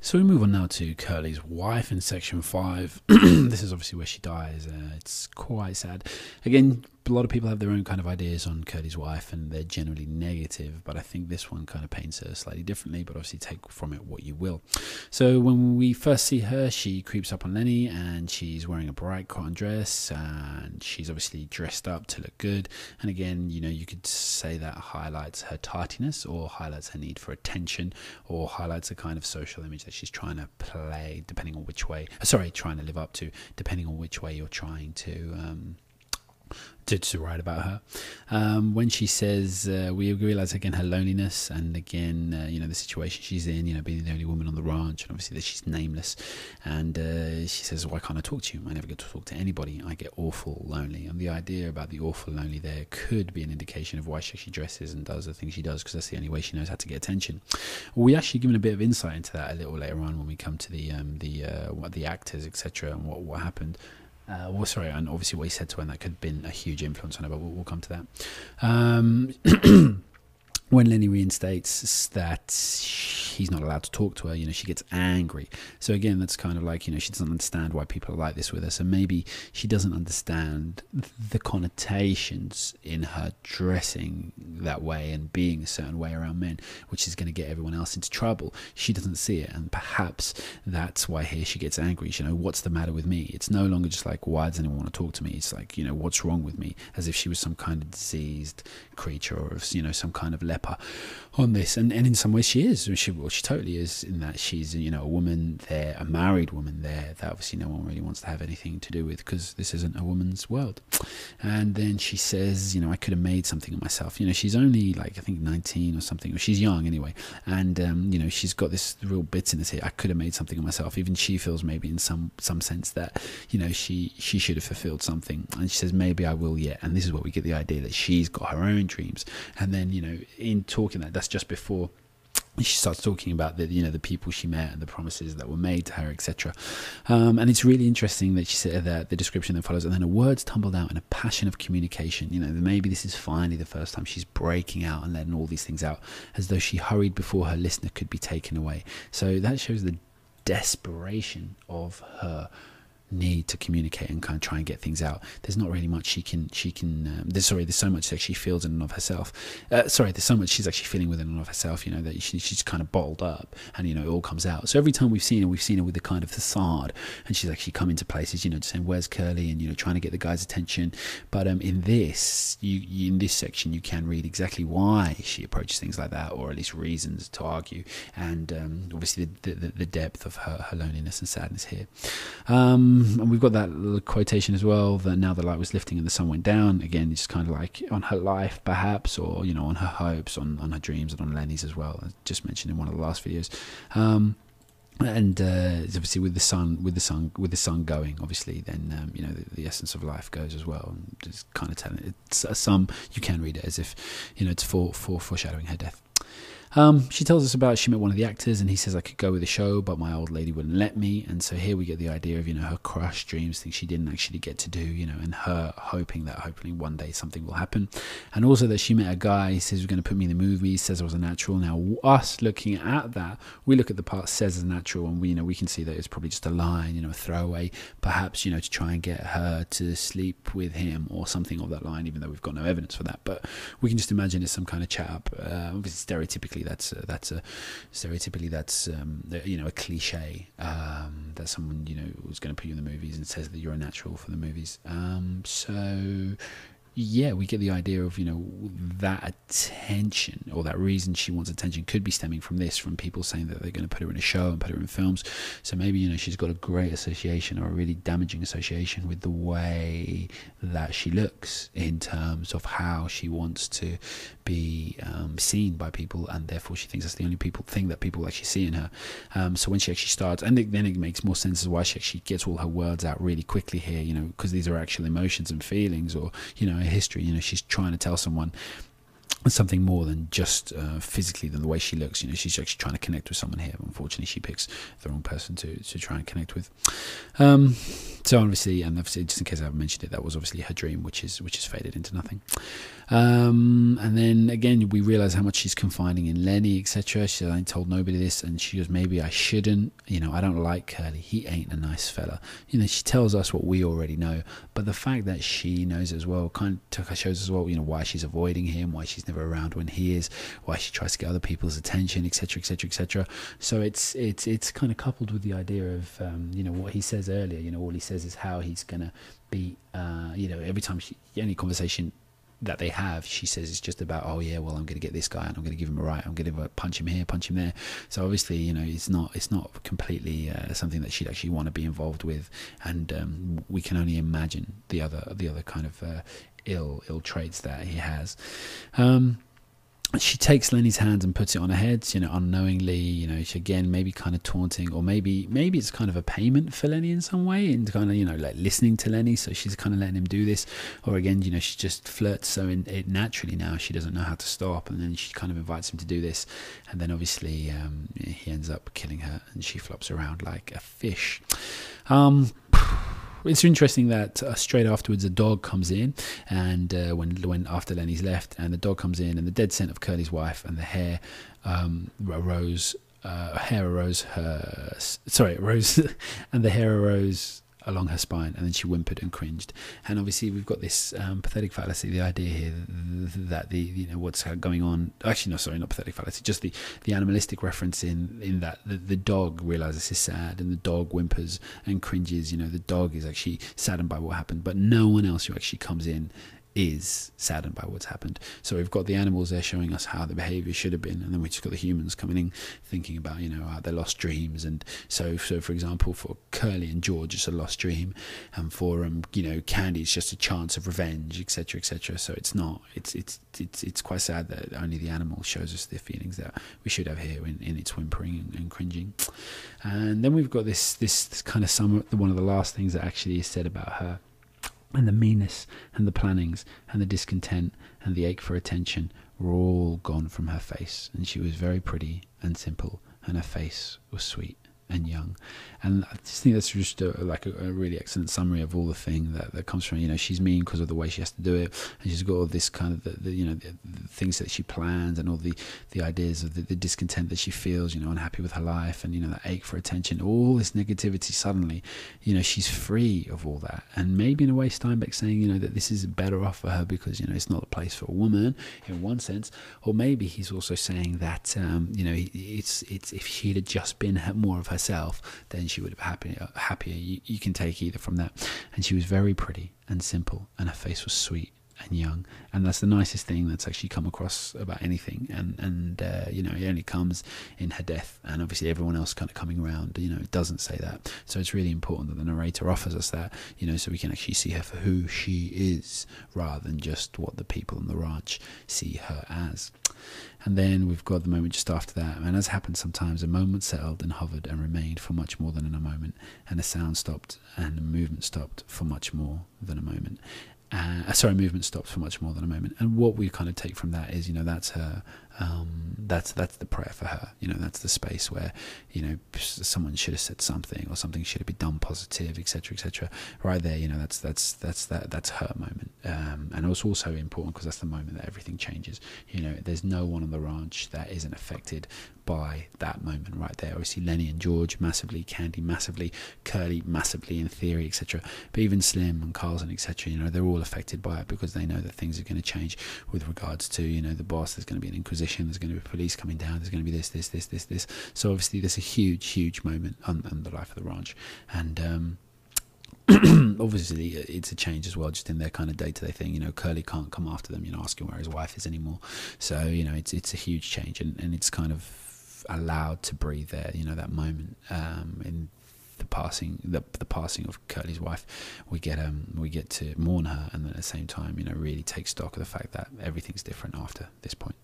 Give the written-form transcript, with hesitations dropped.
So we move on now to Curley's wife in section 5. This is obviously where she dies. It's quite sad. Again, a lot of people have their own kind of ideas on Curley's wife, and they're generally negative, but I think this one kind of paints her slightly differently, but obviously take from it what you will. So when we first see her, she creeps up on Lenny, and she's wearing a bright cotton dress, and she's obviously dressed up to look good. And again, you could say that highlights her tardiness, or highlights her need for attention, or highlights a kind of social image that she's trying to play, depending on which way, trying to live up to, depending on which way you're trying to write about her. When she says, we realise again her loneliness, and again, the situation she's in, being the only woman on the ranch, and obviously that she's nameless. And she says, why can't I talk to you? I never get to talk to anybody. I get awful lonely. And the idea about the awful lonely there could be an indication of why she actually dresses and does the things she does, because that's the only way she knows how to get attention. We actually given a bit of insight into that a little later on when we come to the actors, etc., and what happened. And obviously what he said to her, and that could have been a huge influence on her, but we'll come to that. When Lenny reinstates that he's not allowed to talk to her, she gets angry. So again, that's kind of like, she doesn't understand why people are like this with her. So maybe she doesn't understand the connotations in her dressing that way and being a certain way around men, which is going to get everyone else into trouble. She doesn't see it, and perhaps that's why here she gets angry. What's the matter with me? It's no longer just like, why does anyone want to talk to me? It's like, what's wrong with me? As if she was some kind of diseased creature, or some kind of leper on this. And in some ways she is. She totally is, in that she's a woman there, a married woman there, that obviously no one really wants to have anything to do with, because this isn't a woman's world. And then she says, I could have made something of myself. She's only like, I think 19 or something, or she's young anyway, and she's got this real bitterness here. I could have made something of myself. Even she feels maybe in some sense that she should have fulfilled something, and she says, maybe I will yet. And this is where we get the idea that she's got her own dreams. And then in talking that's just before she starts talking about the people she met and the promises that were made to her, etc. And it's really interesting that she said that the description that follows, and then her words tumbled out in a passion of communication. Maybe this is finally the first time she's breaking out and letting all these things out, as though she hurried before her listener could be taken away. So that shows the desperation of her need to communicate and kind of try and get things out. There's not really much there's so much that she feels in and of herself. There's so much she's actually feeling within and of herself, that she's kind of bottled up, and it all comes out. So every time we've seen her with the kind of facade, and she's actually come into places, saying, where's Curley, and trying to get the guy's attention. But in this section you can read exactly why she approaches things like that, or at least reasons to argue, and obviously the depth of her loneliness and sadness here. And we've got that little quotation as well, that now the light was lifting and the sun went down. Again, it's kind of like on her life perhaps, or on her hopes, on her dreams, and on Lenny's as well, as just mentioned in one of the last videos. And obviously with the sun going, obviously then the essence of life goes as well. And just kind of telling it's you can read it as if it's foreshadowing her death. She tells us about she met one of the actors, and he says, I could go with the show, but my old lady wouldn't let me. And so here we get the idea of her crush dreams, things she didn't actually get to do, and her hoping that hopefully one day something will happen. And also that she met a guy, he says, we're going to put me in the movie, says I was a natural. Now us looking at that, we look at the part says as natural, and we can see that it's probably just a line, a throwaway, perhaps to try and get her to sleep with him or something of that line, even though we've got no evidence for that. But we can just imagine it's some kind of chat up. Obviously stereotypically that's a cliche, that someone was going to put you in the movies and says that you're a natural for the movies. So yeah, we get the idea of that attention, or that reason she wants attention, could be stemming from people saying that they're going to put her in a show and put her in films. So maybe she's got a great association, or a really damaging association, with the way that she looks, in terms of how she wants to be seen by people, and therefore she thinks that's the only thing that people actually see in her. So when she actually starts, and then it makes more sense as why she actually gets all her words out really quickly here, because these are actual emotions and feelings, or a history. She's trying to tell someone something more than just physically, than the way she looks. She's actually trying to connect with someone here. Unfortunately, she picks the wrong person to try and connect with. So obviously, just in case I haven't mentioned it, that was obviously her dream, which is faded into nothing. And then again, we realise how much she's confiding in Lenny, etc. She said, I ain't told nobody this, and she goes, maybe I shouldn't. I don't like Curly. He ain't a nice fella. She tells us what we already know, but the fact that she knows as well kind of shows as well, why she's avoiding him, why she's never around when he is, why she tries to get other people's attention, etc., etc., etc. So it's kind of coupled with the idea of what he says earlier. All he says is how he's gonna be. Every time any conversation that they have, she says it's just about, oh yeah, well, I'm going to get this guy and I'm going to give him a right, I'm going to punch him here, punch him there. So obviously, it's not completely something that she'd actually want to be involved with, and we can only imagine the other kind of ill traits that he has. She takes Lenny's hands and puts it on her head, unknowingly, she again maybe kind of taunting, or maybe it's kind of a payment for Lenny in some way, and kind of, like listening to Lenny, so she's kind of letting him do this. Or again, she just flirts so it naturally now she doesn't know how to stop, and then she kind of invites him to do this, and then obviously he ends up killing her, and she flops around like a fish. It's interesting that straight afterwards a dog comes in, and when after Lenny's left, and the dog comes in, and the dead scent of Curly's wife, and the hair arose, and the hair arose along her spine, and then she whimpered and cringed. And obviously we've got this pathetic fallacy, the idea here that the what's going on, actually no, sorry, not pathetic fallacy, just the animalistic reference in that the dog realizes he's sad, and the dog whimpers and cringes. The dog is actually saddened by what happened, but no one else who actually comes in is saddened by what's happened. So we've got the animals there showing us how the behavior should have been, and then we just got the humans coming in thinking about their lost dreams. And so for example, for Curly and George it's a lost dream, and for Candy it's just a chance of revenge, etc., etc. So it's quite sad that only the animal shows us the feelings that we should have here in its whimpering and cringing. And then we've got this kind of one of the last things that actually is said about her. And the meanness and the plannings and the discontent and the ache for attention were all gone from her face. And she was very pretty and simple, and her face was sweet and young. And I just think that's just a really excellent summary of all the thing that comes from, she's mean because of the way she has to do it, and she's got all this kind of the things that she plans, and all the ideas of the discontent that she feels, unhappy with her life, and that ache for attention, all this negativity. Suddenly, she's free of all that. And maybe in a way Steinbeck's saying, that this is better off for her because it's not a place for a woman in one sense. Or maybe he's also saying that it's if she'd have just been more of herself, then she would have happier. You can take either from that. And she was very pretty and simple, and her face was sweet and young, and that's the nicest thing that's actually come across about anything. And it only comes in her death, and obviously everyone else kind of coming around, it doesn't say that. So it's really important that the narrator offers us that, so we can actually see her for who she is, rather than just what the people on the ranch see her as. And then we've got the moment just after that, and as happened sometimes, a moment settled and hovered and remained for much more than a moment, and the sound stopped and the movement stopped for much more than a moment. Movement stops for much more than a moment. And what we kind of take from that is, that's her, that's the prayer for her. That's the space where, someone should have said something, or something should have been done positive, etc., etc. Right there, that's her moment. And it's also important because that's the moment that everything changes. There's no one on the ranch that isn't affected by that moment right there. Obviously Lenny and George massively, Candy massively, Curly massively in theory, etc. But even Slim and Carlson, etc., they're all affected by it because they know that things are going to change with regards to, the boss. There's going to be an inquisition, there's going to be police coming down, there's going to be this. So obviously there's a huge moment on the life of the ranch. And obviously it's a change as well, just in their kind of day-to-day thing. Curly can't come after them, asking where his wife is anymore. So it's a huge change, and it's kind of allowed to breathe there. That moment in the passing of Curly's wife, we get to mourn her, and then at the same time really take stock of the fact that everything's different after this point.